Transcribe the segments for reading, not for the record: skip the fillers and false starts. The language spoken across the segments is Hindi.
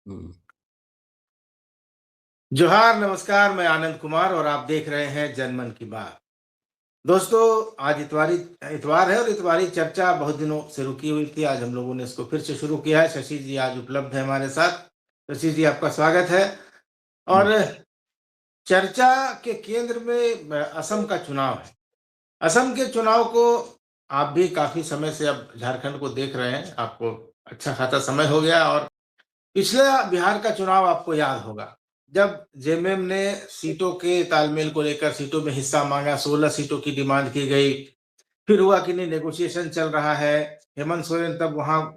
हुँ। जोहार, नमस्कार, मैं आनंद कुमार और आप देख रहे हैं जनमन की बात। दोस्तों, आज इतवार है और इतवारी चर्चा बहुत दिनों से रुकी हुई थी। आज हम लोगों ने इसको फिर से शुरू किया है। शशि जी आज उपलब्ध है हमारे साथ। शशि जी, आपका स्वागत है। और नमस्कार। चर्चा के केंद्र में असम का चुनाव है। असम के चुनाव को आप भी काफ़ी समय से अब झारखंड को देख रहे हैं। आपको अच्छा खासा समय हो गया और पिछला बिहार का चुनाव आपको याद होगा, जब जेएमएम ने सीटों के तालमेल को लेकर सीटों में हिस्सा माँगा, 16 सीटों की डिमांड की गई। फिर हुआ कि नहीं, नेगोशिएशन चल रहा है। हेमंत सोरेन तब वहाँ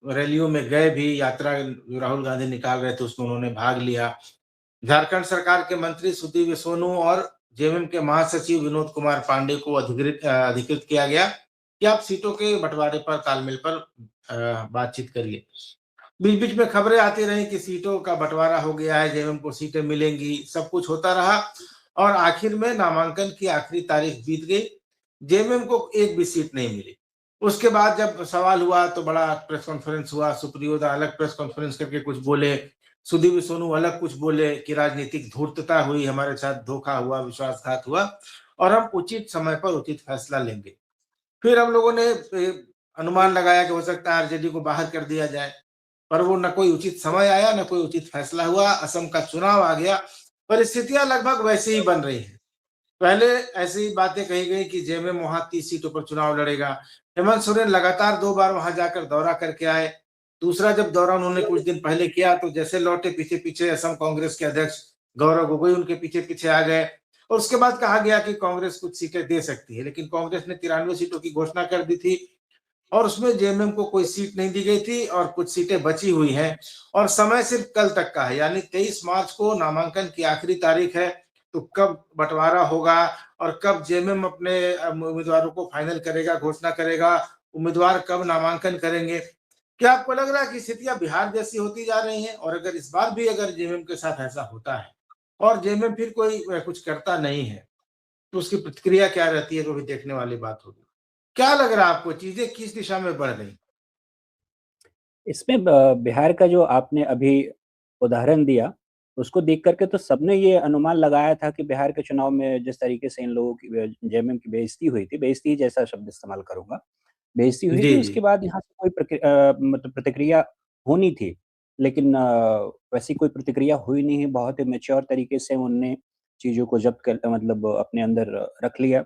रैलियों में गए भी, यात्रा जो राहुल गांधी निकाल रहे थे उसमें उन्होंने भाग लिया। झारखंड सरकार के मंत्री सुदीव्य सोनू और जेएमएम के महासचिव विनोद कुमार पांडे को अधिकृत किया गया कि आप सीटों के बंटवारे पर तालमेल पर बातचीत करिए। बीच बीच में खबरें आती रही कि सीटों का बंटवारा हो गया है, जेएमएम को सीटें मिलेंगी, सब कुछ होता रहा। और आखिर में नामांकन की आखिरी तारीख बीत गई, जेएमएम को एक भी सीट नहीं मिली। उसके बाद जब सवाल हुआ तो बड़ा प्रेस कॉन्फ्रेंस हुआ, सुप्रियोदा अलग प्रेस कॉन्फ्रेंस करके कुछ बोले, सुदीव्य सोनू अलग कुछ बोले कि राजनीतिक धूर्तता हुई, हमारे साथ धोखा हुआ, विश्वासघात हुआ और हम उचित समय पर उचित फैसला लेंगे। फिर हम लोगों ने अनुमान लगाया कि हो सकता है आरजेडी को बाहर कर दिया जाए, पर वो न कोई उचित समय आया, न कोई उचित फैसला हुआ। असम का चुनाव आ गया, परिस्थितियां लगभग वैसे ही बन रही हैं। पहले ऐसी बातें कही गई कि जेएमएम वहां 30 सीटों पर चुनाव लड़ेगा। हेमंत सोरेन लगातार 2 बार वहां जाकर दौरा करके आए। दूसरा जब दौरा उन्होंने कुछ दिन पहले किया तो जैसे लौटे, पीछे पीछे असम कांग्रेस के अध्यक्ष गौरव गोगोई उनके पीछे पीछे आ गए। और उसके बाद कहा गया कि कांग्रेस कुछ सीटें दे सकती है, लेकिन कांग्रेस ने 93 सीटों की घोषणा कर दी थी और उसमें जेएमएम को कोई सीट नहीं दी गई थी और कुछ सीटें बची हुई हैं। और समय सिर्फ कल तक का है, यानी 23 मार्च को नामांकन की आखिरी तारीख है। तो कब बंटवारा होगा और कब जेएमएम अपने उम्मीदवारों को फाइनल करेगा, घोषणा करेगा, उम्मीदवार कब नामांकन करेंगे? क्या आपको लग रहा है कि स्थितियां बिहार जैसी होती जा रही हैं? और अगर इस बार भी अगर जेएमएम के साथ ऐसा होता है और जेएमएम फिर कोई कुछ करता नहीं है, तो उसकी प्रतिक्रिया क्या रहती है, तो भी देखने वाली बात होगी। क्या लग रहा है आपको, चीजें किस दिशा में बढ़ रही? इसमें ब बिहार का जो आपने अभी उदाहरण दिया, उसको देख कर के तो सबने ये अनुमान लगाया था कि बिहार के चुनाव में जिस तरीके से इन लोगों की जेएमएम की बेइज़्ज़ती हुई थी, बेइज़्ज़ती जैसा शब्द इस्तेमाल करूँगा। बेइज़्ज़ती हुई थी, जी, जी। उसके बाद यहाँ से कोई मतलब प्रतिक्रिया होनी थी। लेकिन वैसी कोई प्रतिक्रिया हुई नहीं है, बहुत ही मैच्योर तरीके से उनने चीज़ों को ज़ब्त कर मतलब अपने अंदर रख लिया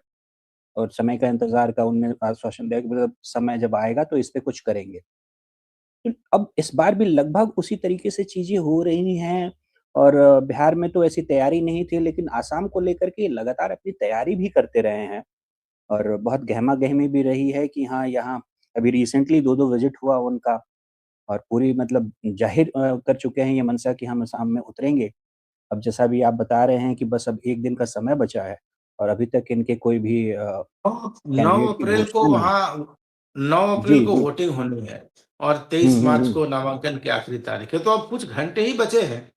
और समय का इंतज़ार का उनने आश्वासन दिया कि मतलब समय जब आएगा तो इस पे कुछ करेंगे। तो अब इस बार भी लगभग उसी तरीके से चीज़ें हो रही हैं और बिहार में तो ऐसी तैयारी नहीं थी, लेकिन आसाम को लेकर के लगातार अपनी तैयारी भी करते रहे हैं और बहुत गहमा-गहमी भी रही है कि हाँ, यहाँ अभी रिसेंटली 2-2 विज़िट हुआ उनका और पूरी मतलब ज़ाहिर कर चुके हैं ये मंशा कि हम असम में उतरेंगे। अब जैसा भी आप बता रहे हैं कि बस अब 1 दिन का समय बचा है और अभी तक इनके कोई भी 9 कैंडिडेट की अप्रैल को घोषणा नहीं। वहां 9 अप्रैल जी, को जी। वोटिंग होनी है और हुँ, 23 हुँ, मार्च हुँ। को नामांकन की आखिरी तारीख है, तो अब कुछ घंटे ही बचे हैं।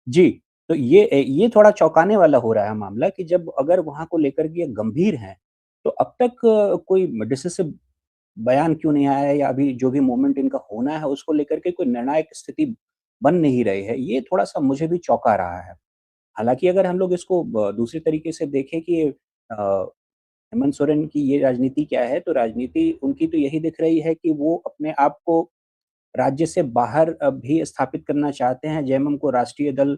जी, तो ये थोड़ा चौंकाने वाला हो रहा है मामला कि जब अगर वहाँ को लेकर के ये गंभीर हैं, तो अब तक कोई डिसिसिव बयान क्यों नहीं आया है या अभी जो भी मूवमेंट इनका होना है उसको लेकर के कोई निर्णायक स्थिति बन नहीं रही है, ये थोड़ा-सा मुझे भी चौंका रहा है। हालाँकि अगर हम लोग इसको दूसरे तरीके से देखें कि हेमंत सोरेन की ये राजनीति क्या है, तो राजनीति उनकी तो यही दिख रही है कि वो अपने आप को राज्य से बाहर भी स्थापित करना चाहते हैं, जेएमएम को राष्ट्रीय दल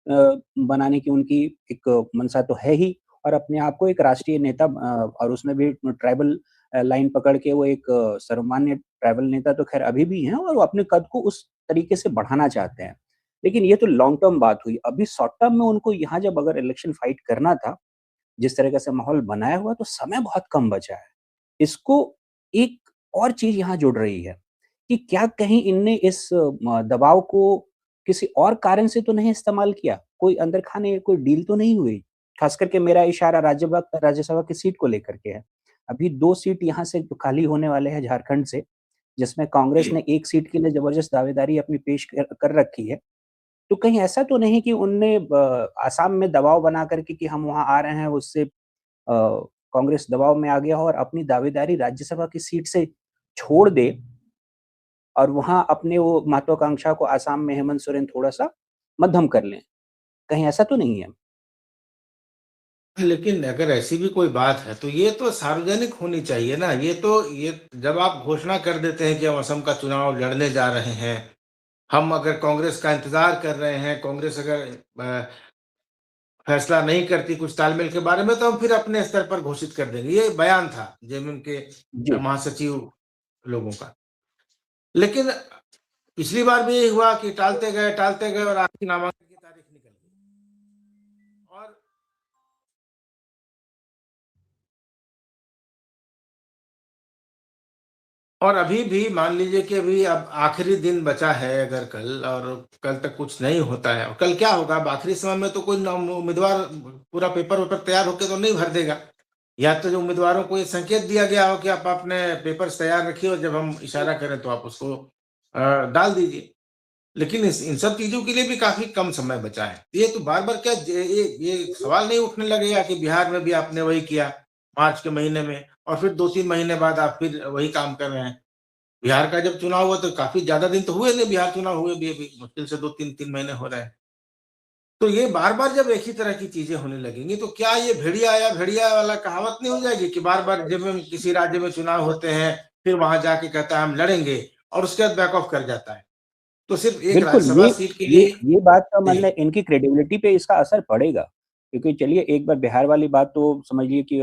बनाने की उनकी एक मंशा तो है ही और अपने आप को एक राष्ट्रीय नेता और उसमें भी ट्राइबल लाइन पकड़ के वो एक सर्वमान्य ट्राइबल नेता तो ख़ैर अभी भी हैं और वो अपने कद को उस तरीके से बढ़ाना चाहते हैं। लेकिन ये तो लॉन्ग टर्म बात हुई, अभी शॉर्ट टर्म में उनको यहाँ जब अगर इलेक्शन फाइट करना था, जिस तरीके से माहौल बनाया हुआ है, तो समय बहुत कम बचा है। इसको एक और चीज़ यहाँ जुड़ रही है कि क्या कहीं इनने इस दबाव को किसी और कारण से तो नहीं इस्तेमाल किया? कोई अंदर खाने कोई डील तो नहीं हुई? ख़ास करके मेरा इशारा राज्यसभा की सीट को लेकर के है। अभी 2 सीट यहाँ से जो खाली होने वाले हैं झारखंड से, जिसमें कांग्रेस जी। ने 1 सीट के लिए ज़बरदस्त दावेदारी अपनी पेश कर कर रखी है। तो कहीं ऐसा तो नहीं कि उनने आसाम में दबाव बना कर के कि हम वहाँ आ रहे हैं उससे कांग्रेस दबाव में आ गया हो और अपनी दावेदारी राज्यसभा की सीट से छोड़ दे और वहाँ अपने वो महत्वाकांक्षा को आसाम में हेमंत सोरेन थोड़ा-सा मद्धम कर लें। कहीं ऐसा तो नहीं है? लेकिन अगर ऐसी भी कोई बात है, तो ये तो सार्वजनिक होनी चाहिए ना। ये जब आप घोषणा कर देते हैं कि हम असम का चुनाव लड़ने जा रहे हैं, हम अगर कांग्रेस का इंतज़ार कर रहे हैं, कांग्रेस अगर फैसला नहीं करती कुछ तालमेल के बारे में, तो हम फिर अपने स्तर पर घोषित कर देंगे। ये बयान था जेएमएम के जी। महासचिव लोगों का। लेकिन पिछली बार भी यही हुआ कि टालते गए और आखिरी नामांकन की तारीख निकल गई। और अभी भी मान लीजिए कि अभी अब आखिरी दिन बचा है, अगर कल और कल तक कुछ नहीं होता है, और कल क्या होगा, अब आखिरी समय में तो कोई उम्मीदवार पूरा पेपर वेपर तैयार होकर तो नहीं भर देगा। या तो जो उम्मीदवारों को ये संकेत दिया गया हो कि आप अपने पेपर्स तैयार रखिए और जब हम इशारा करें तो आप उसको डाल दीजिए। लेकिन इन सब चीजों के लिए भी काफी कम समय बचा है। ये तो बार बार क्या ये सवाल नहीं उठने लगेगा कि बिहार में भी आपने वही किया मार्च के महीने में, और फिर 2-3 महीने बाद आप फिर वही काम कर रहे हैं। बिहार का जब चुनाव हुआ तो काफ़ी ज़्यादा दिन तो हुए नहीं, बिहार चुनाव हुए भी अभी मुश्किल से 2-3 महीने हो रहे हैं। तो ये बार-बार जब एक ही तरह की चीज़ें होने लगेंगी, तो क्या ये भेड़िया आया भेड़िया वाला कहावत नहीं हो जाएगी कि बार-बार जब हम किसी राज्य में चुनाव होते हैं, फिर वहाँ जाके कहता है हम लड़ेंगे और उसके बाद बैक ऑफ कर जाता है। तो सिर्फ़ एक बिल्कुल, राज्यसभा सीट के ये लिए। ये बात का जी, मतलब इनकी क्रेडिबिलिटी पे इसका असर पड़ेगा। क्योंकि चलिए एक बार बिहार वाली बात तो समझिए कि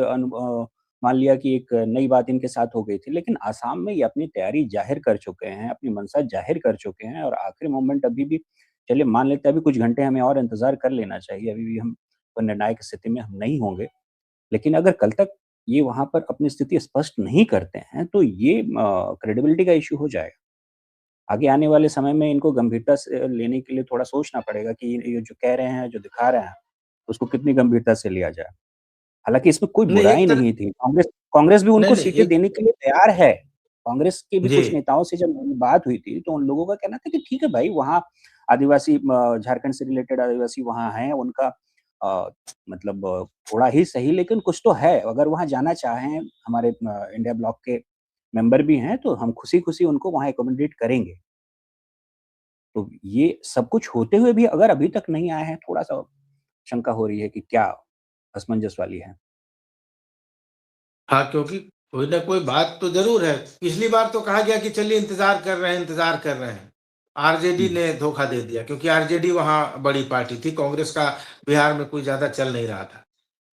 मान लिया कि एक नई बात इनके साथ हो गई थी, लेकिन असम में ये अपनी तैयारी ज़ाहिर कर चुके हैं, अपनी मंशा ज़ाहिर कर चुके हैं और आखिरी मोमेंट अभी भी चलिए मान लेते हैं अभी कुछ घंटे हमें और इंतज़ार कर लेना चाहिए, अभी भी हम निर्णायक स्थिति में हम नहीं होंगे। लेकिन अगर कल तक ये वहाँ पर अपनी स्थिति स्पष्ट नहीं करते हैं, तो ये क्रेडिबिलिटी का इश्यू हो जाएगा। आगे आने वाले समय में इनको गंभीरता से लेने के लिए थोड़ा सोचना पड़ेगा कि ये जो कह रहे हैं, जो दिखा रहे हैं, उसको कितनी गंभीरता से लिया जाए। हालाँकि इसमें कोई नहीं बुराई एक तरह नहीं थी, कांग्रेस कांग्रेस भी नहीं, उनको नहीं सीटें एक देने के लिए तैयार है। कांग्रेस के भी जी। कुछ नेताओं से जब मेरी बात हुई थी, तो उन लोगों का कहना था कि ठीक है भाई, वहाँ आदिवासी झारखंड से रिलेटेड आदिवासी वहाँ हैं, उनका अ, मतलब थोड़ा ही सही लेकिन कुछ तो है। अगर वहाँ जाना चाहें, हमारे इंडिया ब्लॉक के मेंबर भी हैं, तो हम खुशी-खुशी उनको वहाँ एकोमोडेट करेंगे। तो ये सब कुछ होते हुए भी अगर अभी तक नहीं आए हैं, थोड़ा-सा शंका हो रही है कि क्या असमंजस वाली है। हाँ, क्योंकि कोई ना कोई बात तो ज़रूर है। पिछली बार तो कहा गया कि चलिए इंतज़ार कर रहे हैं, इंतज़ार कर रहे हैं। आरजेडी हुँ। ने धोखा दे दिया क्योंकि आरजेडी वहाँ बड़ी पार्टी थी, कांग्रेस का बिहार में कोई ज़्यादा चल नहीं रहा था।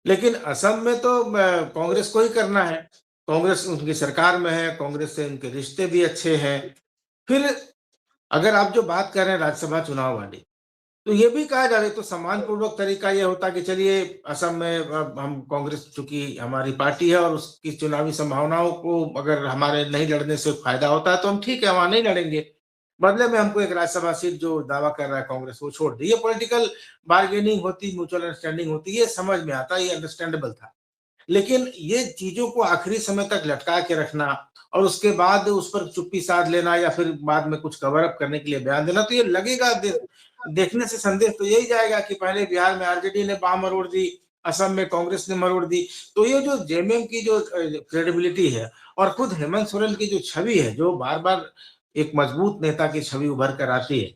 लेकिन असम में तो कांग्रेस को ही करना है। कांग्रेस उनकी सरकार में है, कांग्रेस से उनके रिश्ते भी अच्छे हैं। फिर अगर आप जो बात कर रहे हैं राज्यसभा चुनाव वाली, तो ये भी कहा जाए तो सम्मानपूर्वक तरीका ये होता कि चलिए असम में अब हम कांग्रेस चूँकि हमारी पार्टी है और उसकी चुनावी संभावनाओं को अगर हमारे नहीं लड़ने से फ़ायदा होता है तो हम ठीक है, वहाँ नहीं लड़ेंगे। बदले में हमको एक राज्यसभा सीट जो दावा कर रहा है कांग्रेस वो छोड़ दी। ये पॉलिटिकल बार्गेनिंग होती, म्यूचुअल अंडरस्टैंडिंग होती, ये समझ में आता है, ये अंडरस्टैंडेबल था। लेकिन ये चीज़ों को आखिरी समय तक लटका के रखना और उसके बाद उस पर चुप्पी साध लेना या फिर बाद में कुछ कवर अप करने के लिए बयान देना, तो ये लगेगा देखने से संदेश तो यही जाएगा कि पहले बिहार में आरजेडी ने बाह मरोड़ दी, असम में कांग्रेस ने मरोड़ दी। तो ये जो जेएमएम की जो क्रेडिबिलिटी है और खुद हेमंत सोरेन की जो छवि है, जो बार-बार एक मजबूत नेता की छवि उभर कर आती है,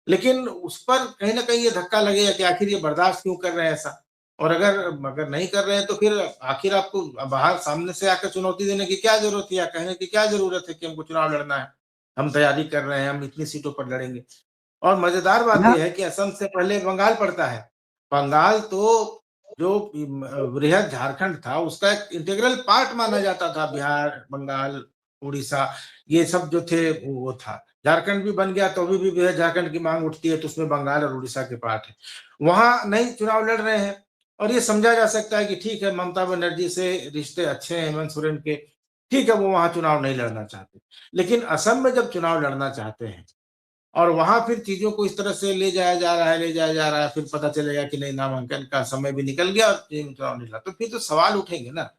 लेकिन उस पर कहीं न कहीं ये धक्का लगेगा कि आखिर ये बर्दाश्त क्यों कर रहे हैं ऐसा? और अगर अगर नहीं कर रहे हैं तो फिर आखिर आपको बाहर सामने से आकर चुनौती देने की क्या ज़रूरत है या कहने की क्या ज़रूरत है कि हमको चुनाव लड़ना है, हम तैयारी कर रहे हैं, हम इतनी सीटों पर लड़ेंगे। और मज़ेदार बात यहाँ ये है कि असम से पहले बंगाल पड़ता है। बंगाल तो जो बृहद झारखंड था उसका एक इंटीग्रल पार्ट माना जाता था, बिहार, बंगाल, उड़ीसा ये सब जो थे वो था। झारखंड भी बन गया तो अभी भी बृहद झारखंड की माँग उठती है तो उसमें बंगाल और उड़ीसा के पार्ट है। वहाँ नहीं चुनाव लड़ रहे हैं और ये समझा जा सकता है कि ठीक है ममता बनर्जी से रिश्ते अच्छे हैं हेमंत सोरेन के, ठीक है वो वहाँ चुनाव नहीं लड़ना चाहते। लेकिन असम में जब चुनाव लड़ना चाहते हैं और वहाँ फिर चीज़ों को इस तरह से ले जाया जा रहा है, फिर पता चलेगा कि नहीं नामांकन का समय भी निकल गया और चुनाव निकला, तो फिर तो सवाल उठेंगे ना।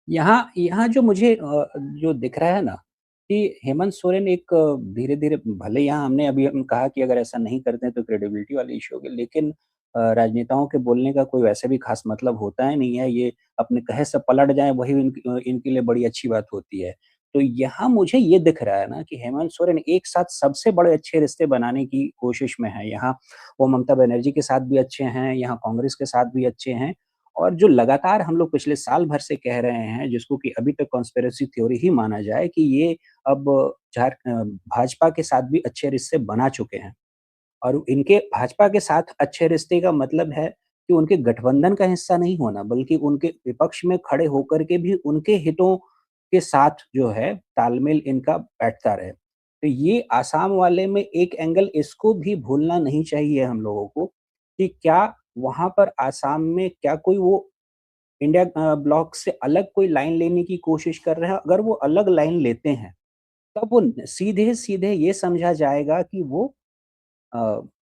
यहाँ यहाँ जो मुझे जो दिख रहा है ना, कि हेमंत सोरेन एक धीरे-धीरे भले यहाँ हमने अभी हम कहा कि अगर ऐसा नहीं करते हैं तो क्रेडिबिलिटी वाली इश्यू होगी, लेकिन राजनेताओं के बोलने का कोई वैसे भी ख़ास मतलब होता ही नहीं है, ये अपने कहे से पलट जाएँ वही इनके लिए बड़ी अच्छी बात होती है। तो यहाँ मुझे ये दिख रहा है ना कि हेमंत सोरेन एक साथ सबसे बड़े अच्छे रिश्ते बनाने की कोशिश में है। यहाँ वो ममता बनर्जी के साथ भी अच्छे हैं, यहाँ कांग्रेस के साथ भी अच्छे हैं और जो लगातार हम लोग पिछले साल भर से कह रहे हैं, जिसको कि अभी तक कॉन्स्पिरेसी थ्योरी ही माना जाए कि ये अब भाजपा के साथ भी अच्छे रिश्ते बना चुके हैं। और इनके भाजपा के साथ अच्छे रिश्ते का मतलब है कि उनके गठबंधन का हिस्सा नहीं होना, बल्कि उनके विपक्ष में खड़े होकर के भी उनके हितों के साथ जो है तालमेल इनका बैठता रहे। तो ये आसाम वाले में एक एंगल इसको भी भूलना नहीं चाहिए हम लोगों को कि क्या वहाँ पर आसाम में क्या कोई वो इंडिया ब्लॉक से अलग कोई लाइन लेने की कोशिश कर रहे हैं? अगर वो अलग लाइन लेते हैं, तब वो सीधे-सीधे ये समझा जाएगा कि वो अ,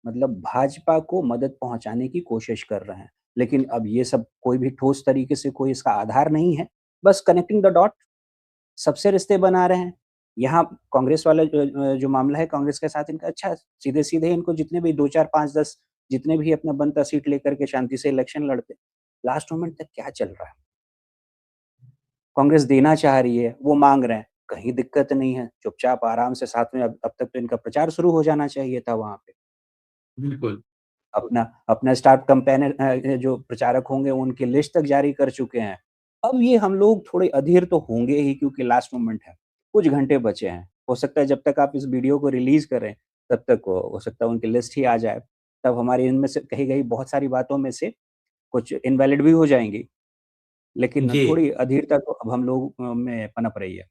मतलब भाजपा को मदद पहुँचाने की कोशिश कर रहे हैं। लेकिन अब ये सब कोई भी ठोस तरीके से कोई इसका आधार नहीं है। बस कनेक्टिंग द डॉट सबसे रिश्ते बना रहे हैं। यहाँ कांग्रेस वाला जो मामला है कांग्रेस के साथ इनका अच्छा है। सीधे-सीधे इनको जितने भी 2, 4, 5, 10 जितने भी अपना बनता सीट लेकर के शांति से इलेक्शन लड़ते। लास्ट मोमेंट तक क्या चल रहा है? कांग्रेस देना चाह रही है, वो माँग रहे हैं, कहीं दिक्कत नहीं है। चुपचाप आराम से साथ में अब तक तो इनका प्रचार शुरू हो जाना चाहिए था वहाँ पे। बिल्कुल। अपना अपना स्टार कैंपेनर जो प्रचारक होंगे उनकी लिस्ट तक जारी कर चुके हैं। अब ये हम लोग थोड़े अधीर तो होंगे ही क्योंकि लास्ट मोमेंट है। कुछ घंटे बचे हैं। हो सकता है जब तक आप इस वीडियो को रिलीज़ करें, तब तक हो सकता है उनकी लिस्ट ही आ जाए। तब हमारी इनमें से कही गई बहुत सारी बातों में से कुछ इनवैलिड भी हो जाएँगी। लेकिन जी। थोड़ी अधीरता तो अब हम लोग में पनप रही है।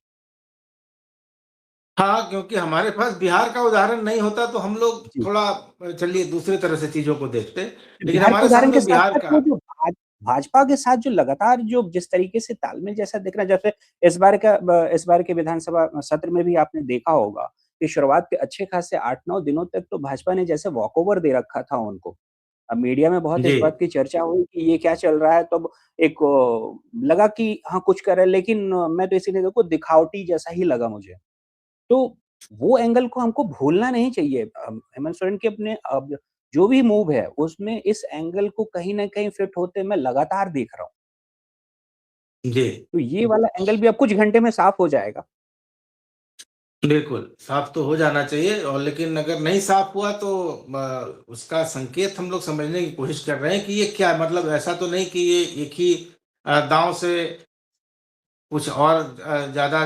हाँ, क्योंकि हमारे पास बिहार का उदाहरण नहीं होता तो हम लोग जी। थोड़ा चलिए दूसरे तरह से चीज़ों को देखते। लेकिन बिहार के हमारे उदाहरण के सामने बिहार साथ-साथ वो का जो भाजपा के साथ जो लगातार जो जिस तरीके से तालमेल जैसा दिख रहा है, जैसे इस बार के विधानसभा सत्र में भी आपने देखा होगा कि शुरुआत के अच्छे खासे 8-9 दिनों तक तो भाजपा ने जैसे वॉकओवर दे रखा था उनको। अब मीडिया में बहुत इस जी, बात की चर्चा हुई कि ये क्या चल रहा है, तब एक लगा कि हाँ, कुछ कर रहे हैं लेकिन मैं तो इसीलिए देखो दिखावटी जैसा ही लगा मुझे। तो वो एंगल को हमको भूलना नहीं चाहिए। हेमंत सोरेन के अपने अब जो भी मूव है, उसमें इस एंगल को कहीं न कहीं फिट होते मैं लगातार देख रहा हूँ। जी। तो ये वाला एंगल भी अब कुछ घंटे में साफ हो जाएगा। बिल्कुल, साफ़ तो हो जाना चाहिए और लेकिन अगर नहीं साफ़ हुआ तो उसका संकेत हम लोग समझने की कोशिश कर रहे हैं कि ये क्या है? मतलब ऐसा तो नहीं कि ये एक ही दाँव से कुछ और ज़्यादा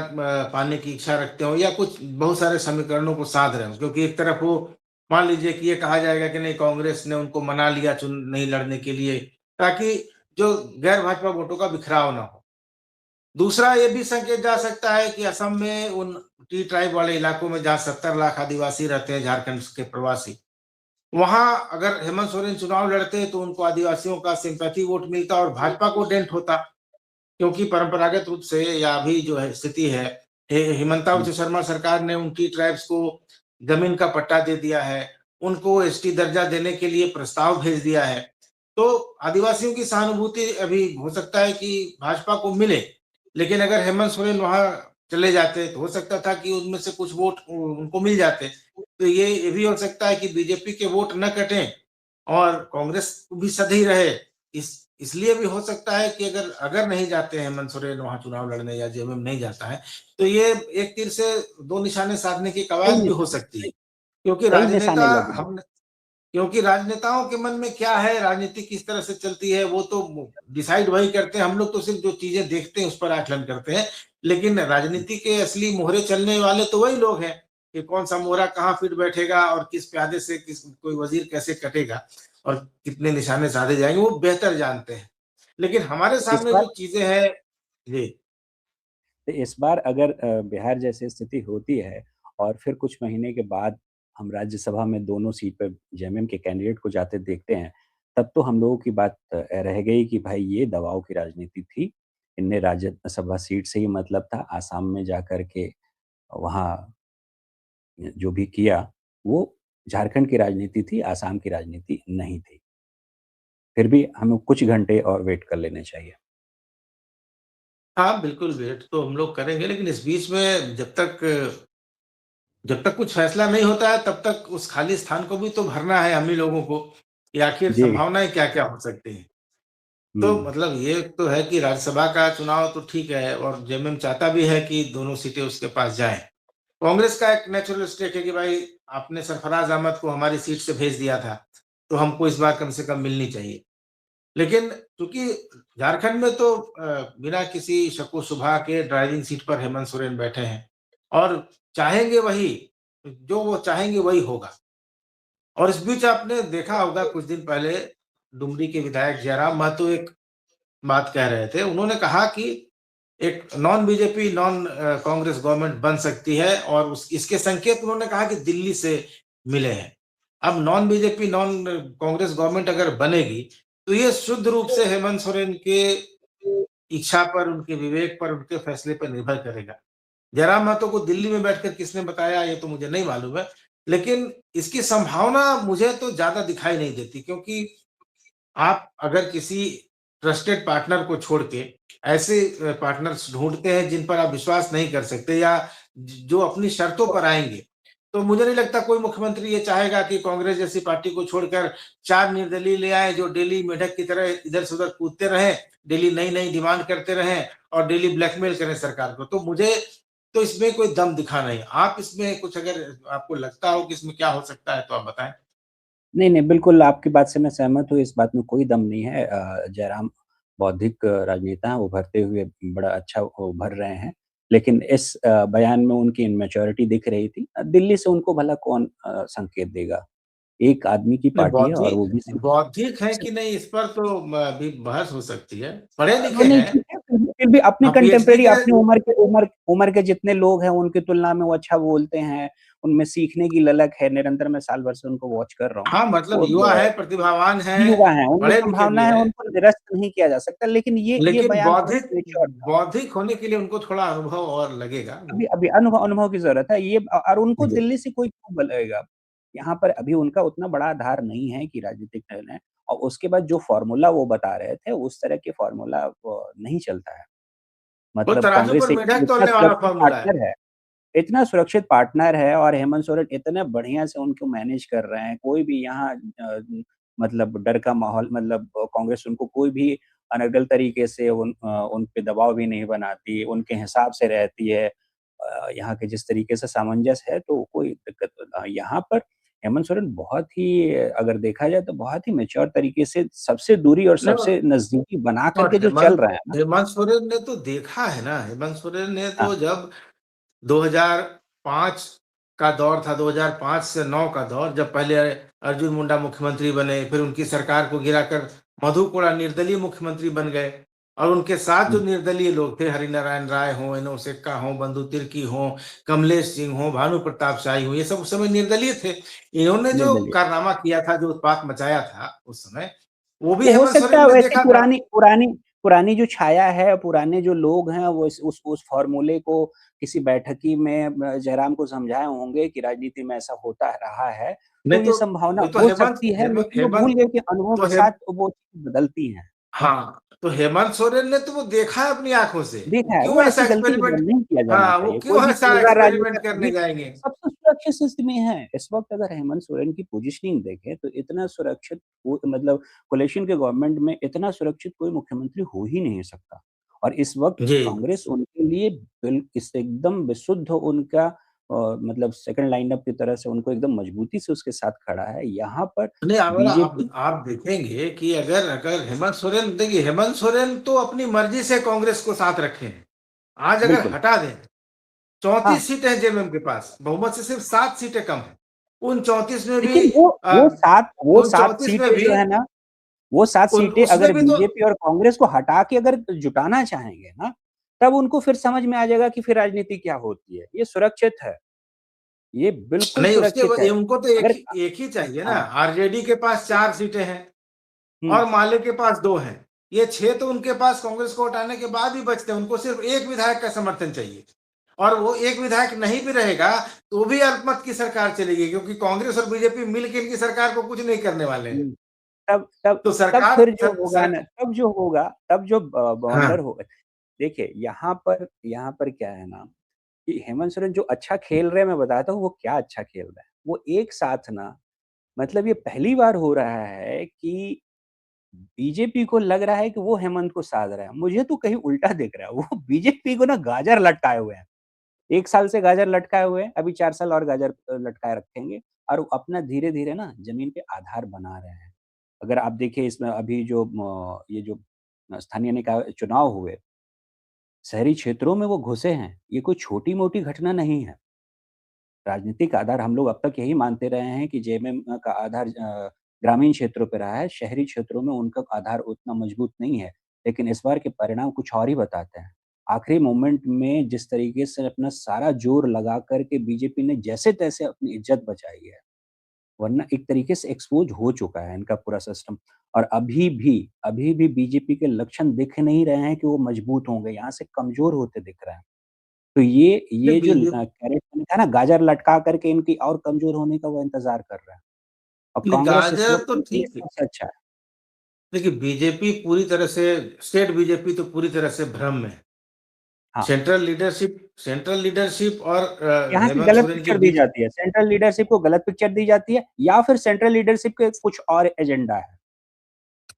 पाने की इच्छा रखते हों या कुछ बहुत सारे समीकरणों को साध रहे हों। क्योंकि एक तरफ वो मान लीजिए कि ये कहा जाएगा कि नहीं कांग्रेस ने उनको मना लिया चुन नहीं लड़ने के लिए, ताकि जो गैर भाजपा वोटों का बिखराव ना हो। दूसरा ये भी संकेत जा सकता है कि असम में उन टी ट्राइब वाले इलाकों में जहाँ 70 लाख आदिवासी रहते हैं झारखंड के प्रवासी, वहाँ अगर हेमंत सोरेन चुनाव लड़ते तो उनको आदिवासियों का सिंपैथी वोट मिलता और भाजपा को डेंट होता। क्योंकि परंपरागत रूप से या अभी जो है स्थिति है, हिमंता हुँ, बिस्वा शर्मा सरकार ने उनकी ट्राइब्स को जमीन का पट्टा दे दिया है, उनको एसटी दर्जा देने के लिए प्रस्ताव भेज दिया है। तो आदिवासियों की सहानुभूति अभी हो सकता है कि भाजपा को मिले, लेकिन अगर हेमंत सोरेन वहाँ चले जाते तो हो सकता था कि उनमें से कुछ वोट उनको मिल जाते। तो ये भी हो सकता है कि बीजेपी के वोट न कटें और कांग्रेस भी सधी रहे। इसलिए भी हो सकता है कि अगर अगर नहीं जाते हैं हेमंत सोरेन वहाँ चुनाव लड़ने या जेएमएम नहीं जाता है, तो ये एक तीर से 2 निशाने साधने की कई कवायद भी हो निशाने सकती है। क्योंकि कई राजनेता निशाने लग गए। हम क्योंकि राजनेताओं के मन में क्या है, राजनीति किस तरह से चलती है, वो तो डिसाइड वही करते हैं। हम लोग तो सिर्फ़ जो चीज़ें देखते हैं, उस पर आकलन करते हैं। लेकिन राजनीति के असली मोहरे चलने वाले तो वही लोग हैं, कि कौन-सा मोहरा कहाँ फिट बैठेगा और किस प्यादे से किस कोई वज़ीर कैसे कटेगा और कितने निशाने साधे जाएँगे, वो बेहतर जानते हैं। लेकिन हमारे इस सामने बार जो चीज़ें हैं जी, इस बार अगर बिहार जैसी स्थिति होती है और फिर कुछ महीने के बाद हम राज्यसभा में दोनों सीट पे जेएमएम के कैंडिडेट को जाते देखते हैं, तब तो हम लोगों की बात रह गई कि भाई ये दबाव की राजनीति थी। इनने राज्यसभा सीट से ही मतलब था, आसाम में जाकर के वहाँ जो भी किया, वो झारखंड की राजनीति थी, आसाम की राजनीति नहीं थी। फिर भी हमें कुछ घंटे और वेट कर लेने चाहिए। हाँ, बिल्कुल वेट तो हम लोग करेंगे, लेकिन इस बीच में जब तक कुछ फैसला नहीं होता है, तब तक उस खाली स्थान को भी तो भरना है हम ही लोगों को, कि आखिर जी। संभावनाएँ क्या-क्या हो सकती हैं। तो हुँ, मतलब ये तो है कि राज्यसभा का चुनाव तो ठीक है और जेएमएम चाहता भी है कि दोनों सीटें उसके पास जाएँ। कांग्रेस का एक नेचुरल स्टेट है कि भाई आपने सरफराज अहमद को हमारी सीट से भेज दिया था, तो हमको इस बार कम से कम मिलनी चाहिए। लेकिन चूँकि झारखंड में तो बिना किसी शक-ओ-शुबहा के ड्राइविंग सीट पर हेमंत सोरेन बैठे हैं और चाहेंगे वही, जो वो चाहेंगे वही होगा। और इस बीच आपने देखा होगा कुछ दिन पहले डुमरी के विधायक जयराम महतो एक बात कह रहे थे। उन्होंने कहा कि एक non BJP, non Congress government बन सकती है और उस इसके संकेत उन्होंने कहा कि दिल्ली से मिले हैं। अब non BJP, non Congress government अगर बनेगी, तो ये शुद्ध रूप से हेमंत सोरेन के इच्छा पर, उनके विवेक पर, उनके फैसले पर निर्भर करेगा। जयराम महतो को दिल्ली में बैठकर किसने बताया ये तो मुझे नहीं मालूम है, लेकिन इसकी संभावना मुझे तो ज़्यादा दिखाई नहीं देती क्योंकि आप अगर किसी ट्रस्टेड पार्टनर को छोड़ के ऐसे पार्टनर्स ढूँढते हैं जिन पर आप विश्वास नहीं कर सकते या जो अपनी शर्तों पर आएँगे, तो मुझे नहीं लगता कोई मुख्यमंत्री ये चाहेगा कि कांग्रेस जैसी पार्टी को छोड़कर 4 निर्दलीय ले आएँ जो डेली मेढक की तरह इधर से उधर कूदते रहें, डेली नई-नई डिमांड करते रहें और डेली ब्लैकमेल करें सरकार को। तो मुझे तो इसमें कोई दम दिखा नहीं। आप इसमें कुछ अगर आपको लगता हो कि इसमें क्या हो सकता है तो आप बताएँ? नहीं, नहीं, बिल्कुल आपकी बात से मैं सहमत हूँ, इस बात में कोई दम नहीं है। जयराम बौद्धिक राजनेता हैं, उभरते हुए बड़ा अच्छा उभर रहे हैं। लेकिन इस बयान में उनकी इमैच्योरिटी दिख रही थी। दिल्ली से उनको भला कौन संकेत देगा? एक आदमी की नहीं पार्टी है और वो भी सिर्फ बौद्धिक है कि नहीं इस पर तो अभी बहस हो सकती है। पढ़े-लिखे नहीं हैं, ठीक है, फिर भी अपने हाँ, पीएचडी कंटेम्परेरी के अपनी उम्र के जितने लोग हैं, उनकी तुलना में वो अच्छा बोलते हैं, उनमें सीखने की ललक है, निरंतर मैं साल भर से उनको वॉच कर रहा हूँ। हाँ, मतलब वो युवा है, प्रतिभावान है, युवा हैं, उनमें पढ़े-लिखे भी संभावना है, हैं, उनको निरस्त नहीं किया जा सकता, लेकिन ये लेकिन बयान थोड़ा मैच्योर था। बौद्धिक होने के लिए उनको थोड़ा अनुभव और लगेगा। अभी अभी अनुभव अनुभव की ज़रूरत है, और उनको जी। दिल्ली से कोई क्यों बुलाएगा? यहाँ पर अभी उनका उतना बड़ा आधार नहीं है कि राजनीतिक निर्णय, और उसके बाद जो फ़ॉर्मूला वो बता रहे थे, उस तरह के फ़ॉर्मूला नहीं चलता है। वो मतलब तराजू कांग्रेस पर एक मेढक इतना तौलने वाला सुरक्षित फ़ॉर्मूला है। पार्टनर है, इतना सुरक्षित पार्टनर है, और हेमंत सोरेन इतने बढ़िया से उनको मैनेज कर रहे हैं। कोई भी यहाँ मतलब डर का माहौल, मतलब कांग्रेस उनको कोई भी अनर्गल तरीके से उन पे दबाव भी नहीं बनाती, उनके हिसाब से रहती है। यहाँ के जिस तरीके से सामंजस्य है, तो कोई दिक्कत यहाँ पर हेमंत सोरेन बहुत ही, अगर देखा जाए तो बहुत ही मैच्योर तरीके से सबसे दूरी और नहीं सबसे नज़दीकी बना कर और के जो चल रहा है ना। हेमंत सोरेन ने तो देखा है ना, हेमंत सोरेन ने हाँ, तो जब 2005 का दौर था, 2005 से 9 का दौर, जब पहले अर्जुन मुंडा मुख्यमंत्री बने, फिर उनकी सरकार को गिराकर मधु कोड़ा निर्दलीय मुख्यमंत्री बन गए और उनके साथ जो हुँ, निर्दलीय लोग थे, हरिनारायण राय हों, एनोस एक्का हों, बंधु तिर्की हों, कमलेश सिंह हों, भानु प्रताप शाही हों, ये सब उस समय निर्दलीय थे। इन्होंने जो निर्दलीय। कारनामा किया था, जो उत्पात मचाया था उस समय, वो भी वो हो हेमंत सकता सोरेन है ने वैसे देखा था। पुरानी पुरानी पुरानी जो छाया है, पुराने जो लोग हैं, वो इस उस फ़ॉर्मूले को किसी बैठकी में जयराम को समझाए होंगे कि राजनीति में ऐसा होता रहा है, नहीं तो ये तो संभावना ये तो हो सकती है, लेकिन वो भूल हेमंत गए कि अनुभव तो के हेम साथ वो चीज़ें बदलती हैं। हाँ, तो हेमंत सोरेन ने तो वो देखा है अपनी आँखों से, वो देखा है, वो क्यों ऐसा ऐसी गलती एक्सपेरिमेंट नहीं किया जाना हाँ, वो चाहिए। कोई क्यों भी ऐसा कूड़दार राजनेता एक्सपेरिमेंट कभी करने जाएँगे? सबसे सुरक्षित स्थिति में है। इस वक़्त अगर हेमंत सोरेन की पोज़ीशनिंग देखें, तो इतना सुरक्षित वो, मतलब कोalition के गवर्नमेंट में इतना सुरक्षित कोई मुख्यमंत्री हो ही नहीं सकता। और इस वक़्त जी। कांग्रेस उनके लिए इस एकदम विशुद्ध उनका मतलब सेकंड लाइनअप की तरह से उनको एकदम मजबूती से उसके साथ खड़ा है। यहाँ पर नहीं, अगर बीजेपी आप देखेंगे कि अगर अगर हेमंत सोरेन देखिए, हेमंत सोरेन तो अपनी मर्ज़ी से कांग्रेस को साथ रखे हैं। आज अगर बिल्कुल, हटा दें, हाँ। 34 सीटें हैं जेएमएम के पास, बहुमत से सिर्फ 7 सीटें कम हैं। उन 34 में भी लेकिन वो 7 उन 34 में सीटें भी जो है ना, वो 7 उन सीटें उसमें अगर भी तो बीजेपी और कांग्रेस को हटा के अगर जुटाना चाहेंगे ना, तब उनको फिर समझ में आ जाएगा कि फिर राजनीति क्या होती है। ये सुरक्षित है, ये बिल्कुल नहीं उसके सुरक्षित है। ये उनको तो अगर एक ही चाहिए ना। हाँ, आरजेडी के पास 4 सीटें हैं हुँ, और माले के पास 2 हैं। ये 6 तो उनके पास कांग्रेस को हटाने के बाद भी बचते हैं। उनको सिर्फ 1 विधायक का समर्थन चाहिए और वो 1 विधायक नहीं भी रहेगा, तो भी अल्पमत की सरकार चलेगी क्योंकि कांग्रेस और बीजेपी मिल के इनकी सरकार को कुछ नहीं करने वाले हैं। हुँ, तब तब तो तब सरकार फिर जो सर होगा सर ना, तब जो हाँ, बवंडर होगा। देखिए, यहाँ पर क्या है ना, कि हेमंत सोरेन जो अच्छा खेल रहे हैं, मैं बताता हूँ वो क्या अच्छा खेल रहे हैं। वो एक साथ ना, मतलब ये पहली बार हो रहा है कि बीजेपी को लग रहा है कि वो हेमंत को साध रहा है। मुझे तो कहीं उल्टा दिख रहा है। वो बीजेपी को ना गाजर लटकाए हुए हैं। 1 साल से गाजर लटकाए हुए हैं, अभी 4 साल और गाजर लटकाए रखेंगे और वो अपना धीरे-धीरे ना ज़मीन पे आधार बना रहे हैं। अगर आप देखिए इसमें अभी जो ये जो स्थानीय निकाय चुनाव हुए, शहरी क्षेत्रों में वो घुसे हैं। ये कोई छोटी-मोटी घटना नहीं है। राजनीतिक आधार हम लोग अब तक यही मानते रहे हैं कि जेएमएम का आधार ग्रामीण क्षेत्रों पे रहा है, शहरी क्षेत्रों में उनका आधार उतना मजबूत नहीं है। लेकिन इस बार के परिणाम कुछ और ही बताते हैं। आखिरी मोमेंट में जिस तरीके से अपना सारा जोर लगा कर के बीजेपी ने जैसे-तैसे अपनी इज़्ज़त बचाई है, वरना एक तरीके से एक्सपोज़ हो चुका है इनका पूरा सिस्टम और अभी भी बीजेपी के लक्षण दिख नहीं रहे हैं कि वो मजबूत होंगे, यहाँ से कमज़ोर होते दिख रहे हैं। तो ये नहीं जो बीजे कैरेट मैंने कहा ना गाजर लटका करके इनकी और कमज़ोर होने का वो इंतज़ार कर रहा है। और नहीं, कांग्रेस इस गाजर वक़्त तो इनके लिए ठीक है। सबसे अच्छा है। देखिए बीजेपी पूरी तरह से स्टेट बीजेपी तो पूरी तरह से भ्रम में है। हाँ, सेंट्रल लीडरशिप और यहाँ से हेमंत गलत सोरेन के पिक्चर दी बीच जाती है। सेंट्रल लीडरशिप को गलत पिक्चर दी जाती है या फिर सेंट्रल लीडरशिप के कुछ और एजेंडा है।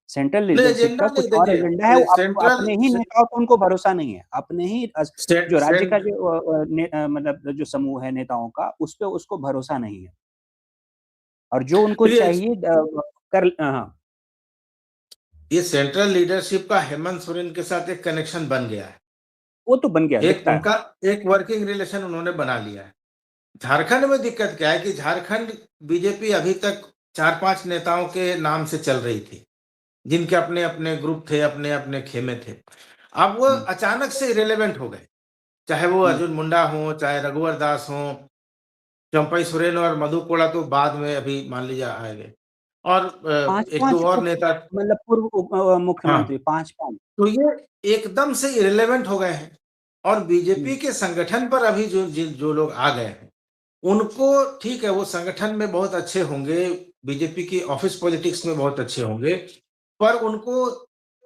सेंट्रल नहीं लीडरशिप का एजेंडा कुछ नहीं और देखिए एजेंडा है, वो सेंट्रल अपने ही नेताओं पे उनको भरोसा नहीं है। अपने ही सेंट जो राज्य का सेंट जो मतलब जो समूह है नेताओं का, उस पे उसको भरोसा नहीं है और जो उनको देखिए चाहिए हाँ, ये सेंट्रल लीडरशिप का हेमंत सोरेन के साथ एक कनेक्शन बन गया है। वो तो बन गया, एक दिखता है। उनका एक वर्किंग रिलेशन उन्होंने बना लिया है। झारखंड में दिक्कत क्या है कि झारखंड बीजेपी अभी तक 4-5 नेताओं के नाम से चल रही थी, जिनके अपने-अपने ग्रुप थे, अपने-अपने खेमे थे। अब वो हुँ, अचानक से इर्रेलेवेंट हो गए। चाहे वो हुँ। अर्जुन मुंडा हों, चाहे रघुवर दास हों, चंपई सोरेन और मधु कोड़ा तो बाद में अभी मान लीजिए आएँगे। और 1-2 5-5 और नेता मतलब पूर्व हाँ, मुख्यमंत्री 5-5 तो ये एकदम से इर्रेलेवेंट हो गए हैं और हुँ, बीजेपी के संगठन पर अभी जो लोग आ गए हैं, उनको ठीक है, वो संगठन में बहुत अच्छे होंगे, बीजेपी की ऑफिस पॉलिटिक्स में बहुत अच्छे होंगे, पर उनको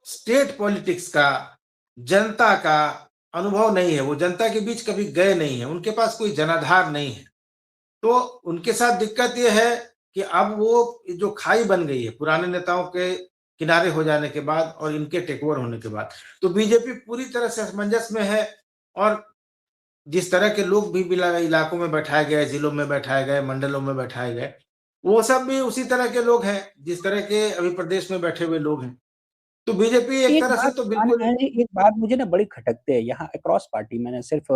स्टेट पॉलिटिक्स का, जनता का अनुभव नहीं है, वो जनता के बीच कभी गए नहीं हैं, उनके पास कोई जनाधार नहीं है। तो उनके साथ दिक्कत ये है कि अब वो जो खाई बन गई है पुराने नेताओं के किनारे हो जाने के बाद और इनके टेक ओवर होने के बाद, तो बीजेपी पूरी तरह से असमंजस में है और जिस तरह के लोग भी इलाकों में बैठाए गए, जिलों में बैठाए गए, मंडलों में बैठाए गए, वो सब भी उसी तरह के लोग हैं, जिस तरह के अभी प्रदेश में बैठे हुए लोग हैं। तो बीजेपी एक एक तरह से बात तो मान बिल्कुल एक बात मुझे ना बड़ी खटकते है यहाँ अक्रॉस पार्टी मैंने सिर्फ़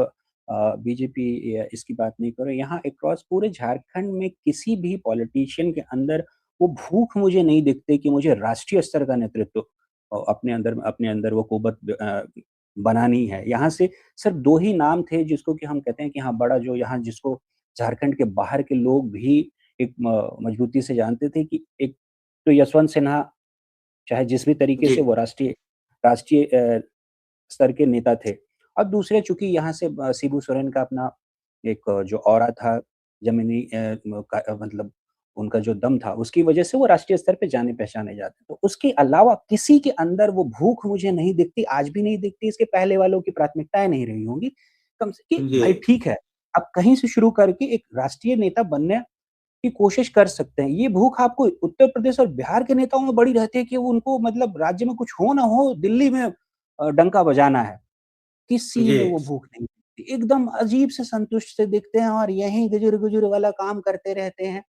बीजेपी या इसकी बात नहीं कर रहा, यहाँ अक्रॉस पूरे झारखंड में किसी भी पॉलिटिशियन के अंदर वो भूख मुझे नहीं दिखती कि मुझे राष्ट्रीय स्तर का नेतृत्व अपने अंदर वो कुव्वत बनानी है। यहाँ से सिर्फ़ 2 ही नाम थे जिसको कि हम कहते हैं कि हाँ, बड़ा जो यहाँ जिसको झारखंड के बाहर के लोग भी एक मजबूती से जानते थे कि एक तो यशवंत सिन्हा चाहे जिस भी तरीके जी, से वो राष्ट्रीय स्तर के नेता थे। और दूसरे चूँकि यहाँ से शिबू सोरेन का अपना एक जो ऑरा था, ज़मीनी मतलब उनका जो दम था, उसकी वजह से वो राष्ट्रीय स्तर पे जाने-पहचाने जाते। तो उसके अलावा किसी के अंदर वो भूख मुझे नहीं दिखती, आज भी नहीं दिखती, इसके पहले वालों की प्राथमिकताएँ नहीं रही होंगी। कम से कि जी। भाई ठीक है, आप कहीं से शुरू करके एक राष्ट्रीय नेता बनने की कोशिश कर सकते हैं। ये भूख आपको उत्तर प्रदेश और बिहार के नेताओं में बड़ी रहती है कि वो उनको मतलब राज्य में कुछ हो ना हो, दिल्ली में डंका बजाना है। किसी जी। में वो भूख नहीं दिखती। एकदम अजीब से संतुष्ट से दिखते हैं और यही गुजुर-गुजुर वाला काम करते रहते हैं।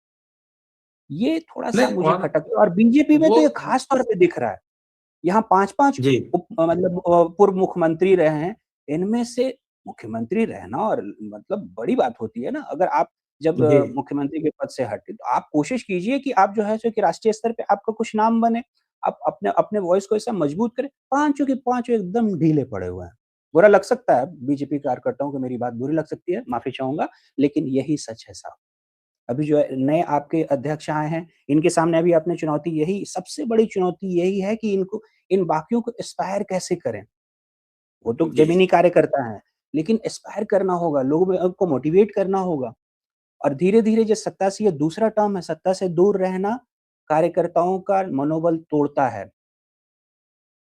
ये थोड़ा-सा नहीं मुझे वहाँ खटकता है और बीजेपी में वो तो ये खास तौर पे दिख रहा है। यहाँ 5-5 जी, मतलब पूर्व मुख्यमंत्री रहे हैं। इनमें से मुख्यमंत्री रहना और मतलब बड़ी बात होती है ना, अगर आप जब जी। मुख्यमंत्री के पद से हटे, तो आप कोशिश कीजिए कि आप जो है सो कि राष्ट्रीय स्तर पे आपका कुछ नाम बने। आप अपने अपने वॉइस को ऐसा मजबूत करें। पाँचों के पाँचों एकदम ढीले पड़े हुए हैं। बुरा लग सकता है बीजेपी कार्यकर्ताओं को मेरी बात बुरी लग सकती है, माफ़ी चाहूँगा, लेकिन यही सच है साहब। अभी जो है नए आपके अध्यक्ष आए हैं, इनके सामने अभी आपने चुनौती यही सबसे बड़ी चुनौती यही है कि इनको इन बाकियों को इंस्पायर कैसे करें? वो तो जी। ज़मीनी कार्यकर्ता हैं, लेकिन इंस्पायर करना होगा, लोगों में को मोटिवेट करना होगा और धीरे-धीरे जो सत्ता से ये दूसरा टर्म है, सत्ता से दूर रहना कार्यकर्ताओं का मनोबल तोड़ता है।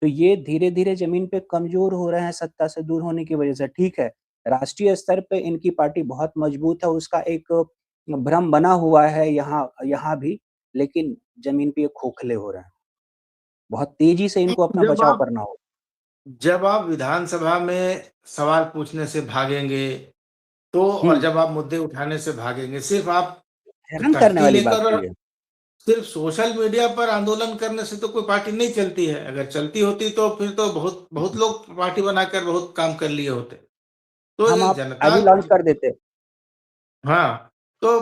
तो ये धीरे-धीरे ज़मीन पे कमज़ोर हो रहे हैं सत्ता से दूर होने की वज़ह से। ठीक है, राष्ट्रीय स्तर पे इनकी पार्टी बहुत मज़बूत है, उसका एक भ्रम बना हुआ है यहाँ यहाँ भी, लेकिन ज़मीन पे ये खोखले हो रहे हैं। बहुत तेज़ी से इनको अपना जब बचाव आप करना होगा। जब आप विधानसभा में सवाल पूछने से भागेंगे, तो और हुँ, जब आप मुद्दे उठाने से भागेंगे, सिर्फ़ आप हैरान करने तख्ती वाली बात लेकर है और ये। सिर्फ़ सोशल मीडिया पर आंदोलन करने से तो कोई पार्टी नहीं चलती है। अगर चलती होती तो फिर तो बहुत बहुत लोग पार्टी बनाकर बहुत काम कर लिए होते। तो हम ये आप जनता आज ही लॉन्च कर देते। हाँ, तो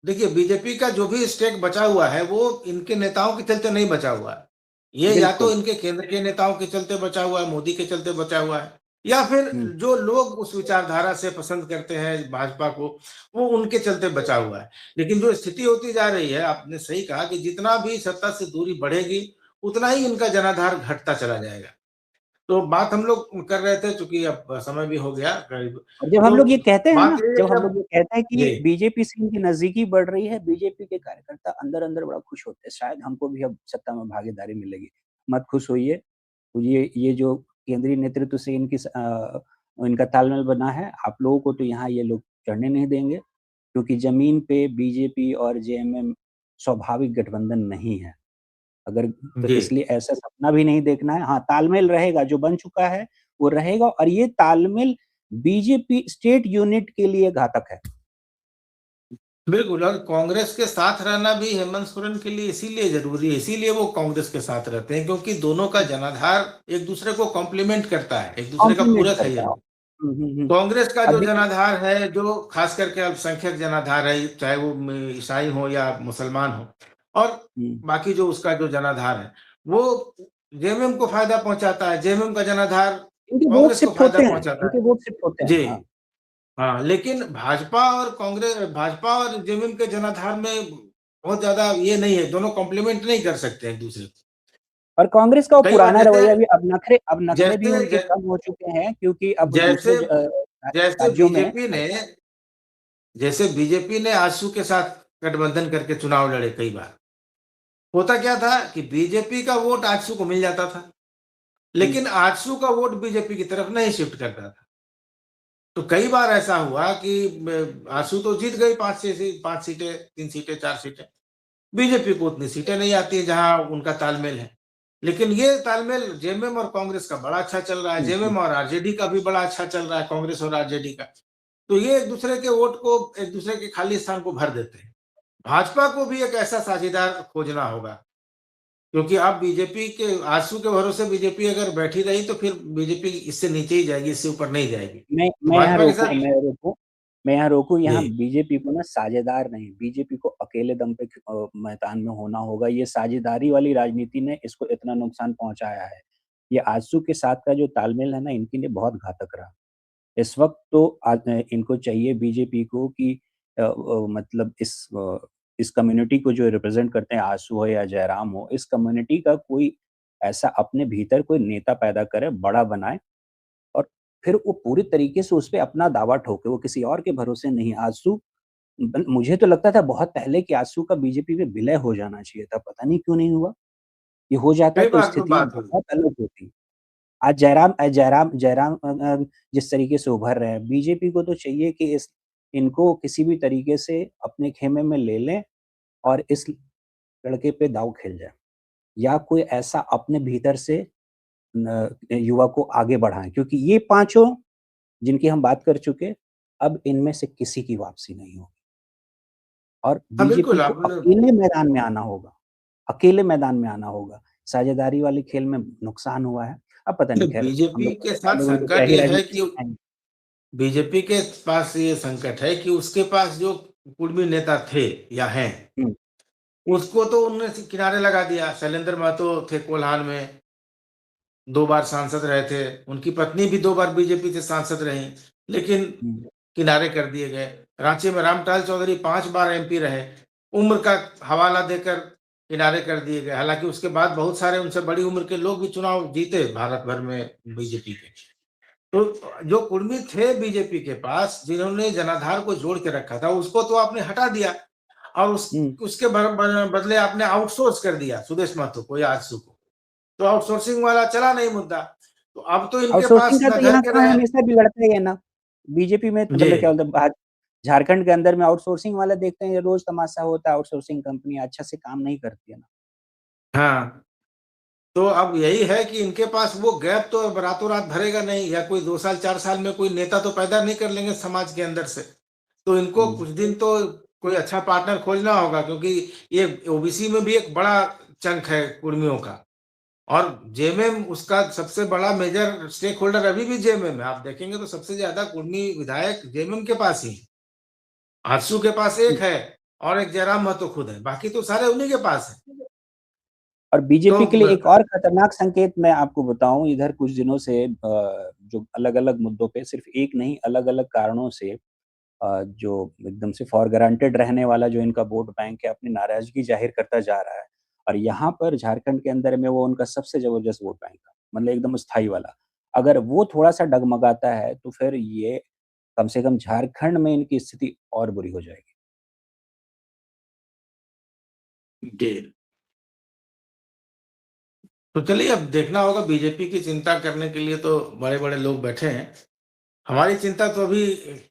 देखिए बीजेपी का जो भी स्टेक बचा हुआ है, वो इनके नेताओं के चलते नहीं बचा हुआ है। ये या तो बिल्कुल। इनके केंद्र के नेताओं के चलते बचा हुआ है, मोदी के चलते बचा हुआ है, या फिर हुँ, जो लोग उस विचारधारा से पसंद करते हैं भाजपा को, वो उनके चलते बचा हुआ है। लेकिन जो स्थिति होती जा रही है, आपने सही कहा कि जितना भी सत्ता से दूरी बढ़ेगी, उतना ही इनका जनाधार घटता चला जाएगा। तो बात हम लोग कर रहे थे, चूँकि अब समय भी हो गया करीब, और जब हम तो लोग ये कहते हैं बात ना, ये है जब कि हम अब लोग ये कहते हैं जी। कि बीजेपी से इनकी नज़दीकी बढ़ रही है, बीजेपी के कार्यकर्ता अंदर-अंदर बड़ा खुश होते हैं, शायद हमको भी अब सत्ता में भागीदारी मिलेगी। मत खुश होइए, ये जो केंद्रीय नेतृत्व से इनका तालमेल बना है, आप लोगों को तो यहाँ ये लोग चढ़ने नहीं देंगे, क्योंकि ज़मीन पे बीजेपी और जेएमएम स्वाभाविक गठबंधन नहीं है। अगर तो जी। इसलिए ऐसा सपना भी नहीं देखना है। हाँ, तालमेल रहेगा, जो बन चुका है, वो रहेगा और ये तालमेल बीजेपी स्टेट यूनिट के लिए घातक है। बिल्कुल, और कांग्रेस के साथ रहना भी हेमंत सोरेन के लिए इसीलिए ज़रूरी है, इसीलिए वो कांग्रेस के साथ रहते हैं, क्योंकि दोनों का जनाधार एक-दूसरे को कॉम्प्लीमेंट करता है, एक-दूसरे का कॉम्प्लीमेंट पूरक है ये करता है। लोग। हुँ। कांग्रेस का अब जो देखिए जनाधार है, जो खास करके अल्पसंख्यक जनाधार है, चाहे वो ईसाई हो या मुसलमान हो, और हुँ, बाकी जो उसका जो जनाधार है, वो जेएमएम को फ़ायदा पहुँचाता है, जेएमएम का जनाधार इनके वोट कांग्रेस को शिफ्ट फ़ायदा होते हैं, पहुँचाता है। इनके वोट शिफ्ट होते हैं। हाँ, जी। हाँ, लेकिन भाजपा और जेएमएम के जनाधार में बहुत ज़्यादा ये नहीं है, दोनों कॉम्प्लीमेंट नहीं कर सकते एक-दूसरे को। और कांग्रेस का वो कई बार पुराना रवैया भी अब नखरे भी जैसे उनके ज कम हो चुके हैं क्योंकि अब जैसे जैसे राज्यों में बीजेपी ने जैसे बीजेपी ने आजसू के साथ गठबंधन करके चुनाव लड़े कई बार। होता क्या था कि बीजेपी का वोट आजसू को मिल जाता था, हुँ, लेकिन आजसू का वोट बीजेपी की तरफ नहीं शिफ्ट करता था। तो कई बार ऐसा हुआ कि आजसू तो जीत गई 5 सीटें, 3 सीटें, 4 सीटें। बीजेपी को उतनी सीटें नहीं आती है जहाँ उनका तालमेल है। लेकिन ये तालमेल जेएमएम और कांग्रेस का बड़ा अच्छा चल रहा है, हुँ। जेएमएम और आरजेडी का भी बड़ा अच्छा चल रहा है, कांग्रेस और आरजेडी का। तो ये एक-दूसरे के वोट को एक-दूसरे के खाली स्थान को भर देते हैं। भाजपा को भी एक ऐसा साझीदार खोजना होगा, क्योंकि अब बीजेपी के आजसू के भरोसे बीजेपी अगर बैठी रही तो फिर बीजेपी इससे नीचे ही जाएगी, इससे ऊपर नहीं जाएगी। मैं तो मैं यहाँ भाजपा के रोकूँ साथ मैं रोकूँ मैं यहाँ रोकूँ यहाँ जी, बीजेपी को ना साझेदार नहीं, बीजेपी को अकेले दम पे मैदान में होना होगा। ये साझेदारी वाली राजनीति ने इसको इतना नुकसान पहुँचाया है। ये आजसू के साथ का जो तालमेल है ना, इनके लिए बहुत घातक रहा। इस वक़्त तो इनको चाहिए बीजेपी को कि मतलब इस कम्युनिटी को जो रिप्रेज़ेंट करते हैं आजसू हो या जयराम हो, इस कम्युनिटी का कोई ऐसा अपने भीतर कोई नेता पैदा करे, बड़ा बनाए और फिर वो पूरी तरीके से उसपे अपना दावा ठोके, वो किसी और के भरोसे नहीं। आजसू मुझे तो लगता था बहुत पहले कि आजसू का बीजेपी में विलय हो जाना चाहिए था, पता नहीं क्यों नहीं हुआ? ये हो जाता कई तो बार तो स्थितियाँ बात हुई। बहुत अलग होती। आज जयराम जिस तरीके से उभर रहे हैं, बीजेपी को तो चाहिए कि इस इनको किसी भी तरीके से अपने खेमे में ले लें और इस लड़के पे दाँव खेल जाए या कोई ऐसा अपने भीतर से युवा को आगे बढ़ाएँ क्योंकि ये पाँचों जिनकी हम बात कर चुके, अब इनमें से किसी की वापसी नहीं होगी और हाँ, बीजेपी बिल्कुल को आपने अकेले मैदान में आना होगा, अकेले मैदान में आना होगा। साझेदारी वाले खेल में नुकसान हुआ है। अब पता नहीं ख़ैर हम बीजेपी लोग के साथ पत्रकार लोग हैं तो क्या संकट ही ये है राजनीति कि सिखाएँगे। बीजेपी के पास ये संकट है कि उसके पास जो कुर्मी नेता थे या हैं, हुँ, उसको तो उन्होंने किनारे लगा दिया। शैलेंद्र महतो थे कोल्हान में, 2 बार सांसद रहे थे। उनकी पत्नी भी 2 बार बीजेपी से सांसद रहीं, लेकिन हुँ, किनारे कर दिए गए। रांची में रामटाल चौधरी 5 बार एमपी रहे, उम्र का हवाला देकर किनारे कर दिए गए। हालाँकि उसके बाद बहुत सारे उनसे बड़ी उम्र के लोग भी चुनाव जीते भारत भर में बीजेपी के। तो जो कुर्मी थे बीजेपी के पास, जिन्होंने जनाधार को जोड़ के रखा था, उसको तो आपने हटा दिया और हुँ। उसके बदले आपने आउटसोर्स कर दिया सुदेश महतो को या आजसू को। तो आउटसोर्सिंग वाला चला नहीं मुद्दा। तो अब तो इनके आउटसोर्सिंग पास का न तो घर यहाँ के काम रहे हमेशा बिगड़ता ही है ना। बीजेपी में जी, मतलब क्या बोलते हैं झारखंड के अंदर में आउटसोर्सिंग वाला देखते हैं, रोज़ तमाशा होता है, आउटसोर्सिंग कंपनी अच्छा से काम नहीं करती है ना। हाँ। तो अब यही है कि इनके पास वो गैप तो अब रातों-रात भरेगा नहीं, या कोई 2 साल 4 साल में कोई नेता तो पैदा नहीं कर लेंगे समाज के अंदर से। तो इनको हुँ। कुछ दिन तो कोई अच्छा पार्टनर खोजना होगा, क्योंकि ये ओबीसी में भी एक बड़ा चंक है कुर्मियों का। और जेएमएम उसका सबसे बड़ा मेजर स्टेक होल्डर अभी भी जेएमएम है। आप देखेंगे तो सबसे ज़्यादा कुर्मी विधायक जेएमएम के पास ही हैं। आजसू के पास जी। 1 है और एक जयराम महतो खुद हैं, बाकी तो सारे उन्हीं के पास हैं। और तो बीजेपी के लिए ब एक और खतरनाक संकेत मैं आपको बताऊँ, इधर कुछ दिनों से जो अलग-अलग मुद्दों पे सिर्फ़ एक नहीं अलग-अलग कारणों से जो एकदम से फॉर ग्रांटेड रहने वाला जो इनका वोट बैंक है, अपनी नाराज़गी ज़ाहिर करता जा रहा है। और यहाँ पर झारखंड के अंदर में वो उनका सबसे ज़बरदस्त वोट बैंक था, मतलब एकदम स्थायी वाला। अगर वो थोड़ा-सा डगमगाता है, तो फिर ये कम से कम झारखंड में इनकी स्थिति और बुरी हो जाएगी। जी। तो चलिए, अब देखना होगा। बीजेपी की चिंता करने के लिए तो बड़े-बड़े लोग बैठे हैं। हमारी चिंता तो अभी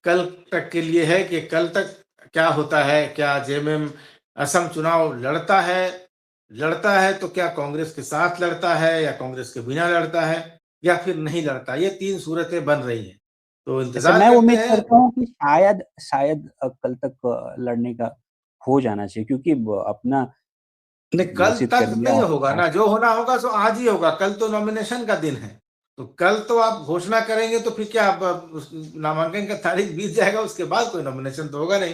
कल तक के लिए है कि कल तक क्या होता है? क्या जेएमएम असम चुनाव लड़ता है? लड़ता है तो क्या कांग्रेस के साथ लड़ता है, या कांग्रेस के बिना लड़ता है, या फिर नहीं लड़ता? ये 3 सूरतें बन रही हैं। तो वैसे इंतज़ार मैं करते उम्मीद हैं। करता हूँ कि शायद शायद कल तक लड़ने का हो जाना चाहिए क्योंकि ब अपना नहीं, कल घोषित कर तक दिया नहीं है होगा ना, जो होना होगा सो आज ही होगा। कल तो नॉमिनेशन का दिन है। तो कल तो आप घोषणा करेंगे तो फिर क्या, अब उस नामांकन का तारीख बीत जाएगा, उसके बाद कोई नॉमिनेशन तो होगा नहीं।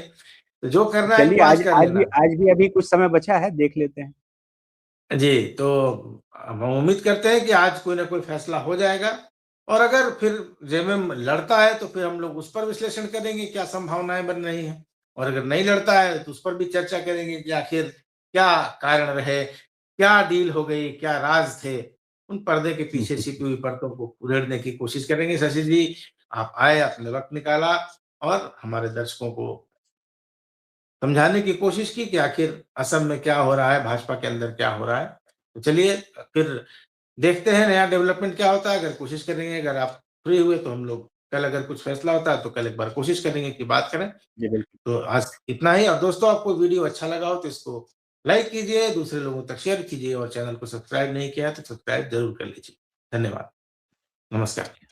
तो जो करना है चलिए इनको आज आज कर लेना है। आज भी अभी कुछ समय बचा है, देख लेते हैं। जी, तो हम उम्मीद करते हैं कि आज कोई ना कोई फैसला हो जाएगा। और अगर फिर जेएमएम लड़ता है तो फिर हम लोग उस पर विश्लेषण करेंगे क्या संभावनाएँ बन रही हैं। और अगर नहीं लड़ता है तो उस पर भी चर्चा करेंगे कि आखिर क्या कारण रहे, क्या डील हो गई, क्या राज थे। उन पर्दे के हुँ, पीछे हुँ। छिपी हुई परतों को उधेड़ने की कोशिश करेंगे। शशि जी, आप आए, आपने वक़्त निकाला और हमारे दर्शकों को समझाने की कोशिश की कि आखिर असम में क्या हो रहा है, भाजपा के अंदर क्या हो रहा है। तो चलिए, फिर देखते हैं नया डेवलपमेंट क्या होता है। अगर कोशिश करेंगे, अगर आप फ्री हुए तो हम लोग कल, अगर कुछ फैसला होता है तो कल एक बार कोशिश करेंगे कि बात करें। जी, बिल्कुल। तो आज इतना ही। और दोस्तों, आपको वीडियो अच्छा लगा हो तो इसको लाइक कीजिए, दूसरे लोगों तक शेयर कीजिए, और चैनल को सब्सक्राइब नहीं किया है तो सब्सक्राइब ज़रूर कर लीजिए। धन्यवाद। नमस्कार।